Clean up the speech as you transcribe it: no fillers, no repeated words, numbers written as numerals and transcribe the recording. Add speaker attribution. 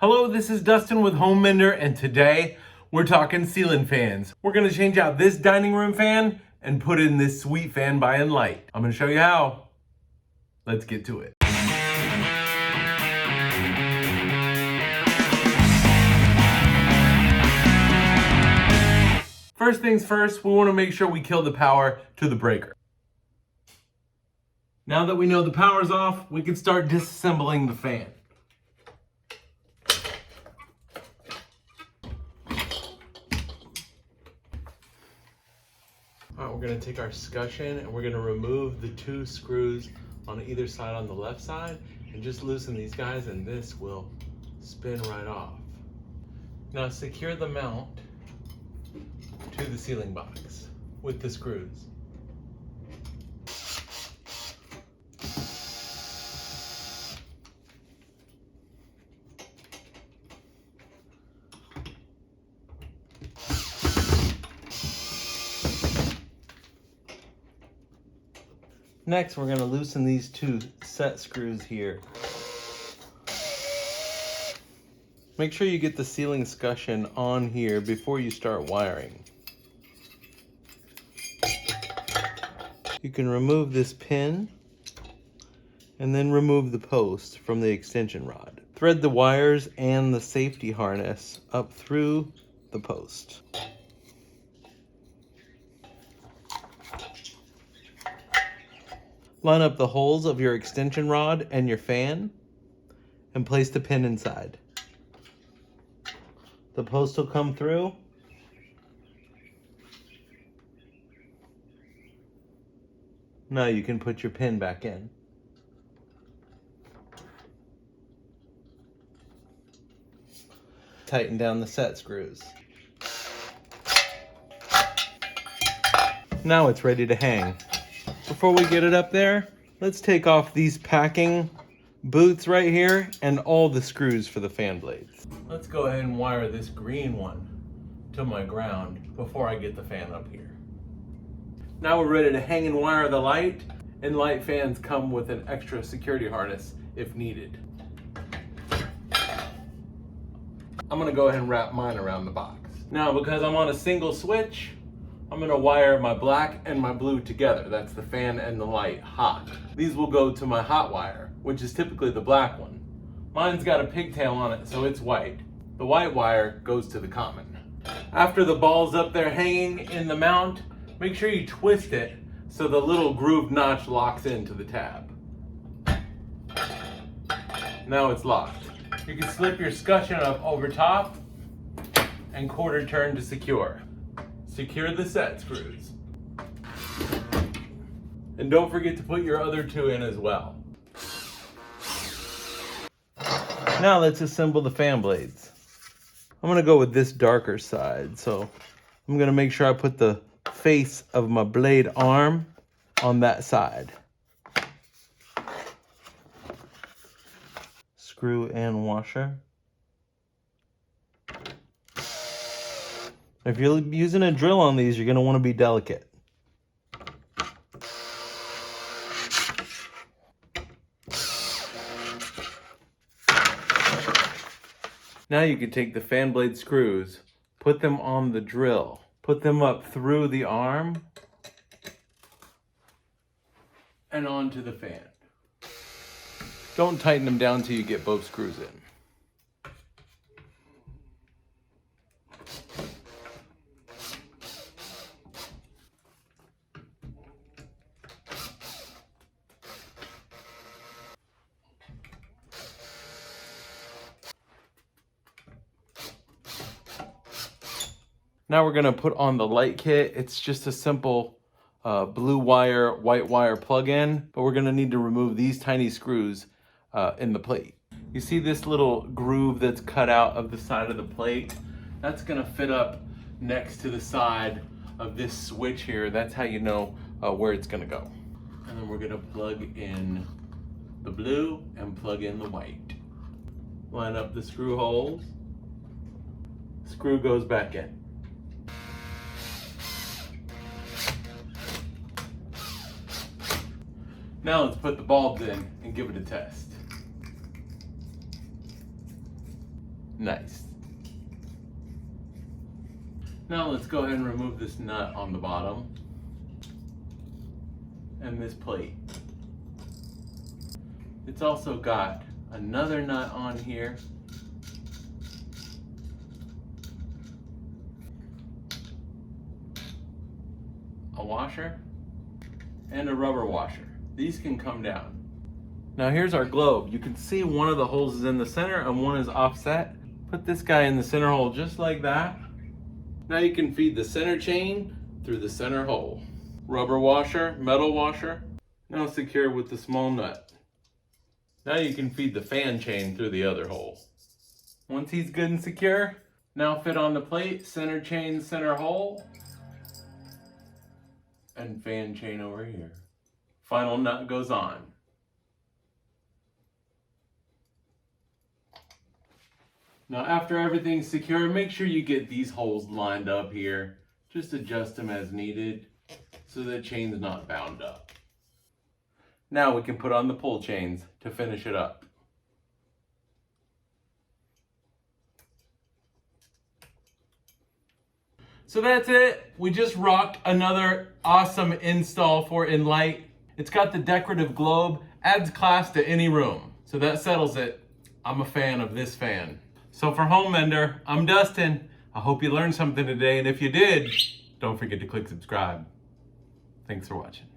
Speaker 1: Hello, this is Dustin with Home Mender, and today we're talking ceiling fans. We're gonna change out this dining room fan and put in this sweet fan by Inlight. I'm gonna show you how. Let's get to it. First things first, we wanna make sure we kill the power to the breaker. Now that we know the power's off, we can start disassembling the fan. All right, we're gonna take our scutcheon and we're gonna remove the two screws on either side on the left side and just loosen these guys, and this will spin right off. Now secure the mount to the ceiling box with the screws. Next, we're going to loosen these two set screws here. Make sure you get the ceiling scutcheon on here before you start wiring. You can remove this pin and then remove the post from the extension rod. Thread the wires and the safety harness up through the post. Line up the holes of your extension rod and your fan and place the pin inside. The post will come through. Now you can put your pin back in. Tighten down the set screws. Now it's ready to hang. Before we get it up there, let's take off these packing boots right here and all the screws for the fan blades. Let's go ahead and wire this green one to my ground before I get the fan up here. Now we're ready to hang and wire the light, and light fans come with an extra security harness if needed. I'm gonna go ahead and wrap mine around the box. Now, because I'm on a single switch, I'm gonna wire my black and my blue together. That's the fan and the light hot. These will go to my hot wire, which is typically the black one. Mine's got a pigtail on it, so it's white. The white wire goes to the common. After the ball's up there hanging in the mount, make sure you twist it so the little grooved notch locks into the tab. Now it's locked. You can slip your scutcheon up over top and quarter turn to secure. Secure the set screws. And don't forget to put your other two in as well. Now let's assemble the fan blades. I'm gonna go with this darker side, so I'm gonna make sure I put the face of my blade arm on that side. Screw and washer. If you're using a drill on these, you're going to want to be delicate. Now you can take the fan blade screws, put them on the drill, put them up through the arm and onto the fan. Don't tighten them down till you get both screws in. Now we're gonna put on the light kit. It's just a simple blue wire, white wire plug-in, but we're gonna need to remove these tiny screws in the plate. You see this little groove that's cut out of the side of the plate? That's gonna fit up next to the side of this switch here. That's how you know where it's gonna go. And then we're gonna plug in the blue and plug in the white. Line up the screw holes. Screw goes back in. Now let's put the bulbs in and give it a test. Nice. Now let's go ahead and remove this nut on the bottom and this plate. It's also got another nut on here. A washer and a rubber washer. These can come down. Now here's our globe. You can see one of the holes is in the center and one is offset. Put this guy in the center hole just like that. Now you can feed the center chain through the center hole. Rubber washer, metal washer, now secure with the small nut. Now you can feed the fan chain through the other hole. Once he's good and secure, now fit on the plate, center chain, center hole, and fan chain over here. Final nut goes on. Now after everything's secure, make sure you get these holes lined up here. Just adjust them as needed so the chain's not bound up. Now we can put on the pull chains to finish it up. So that's it. We just rocked another awesome install for Inlight. It's got the decorative globe, adds class to any room. So that settles it. I'm a fan of this fan. So for Home Mender, I'm Dustin. I hope you learned something today, and if you did, don't forget to click subscribe. Thanks for watching.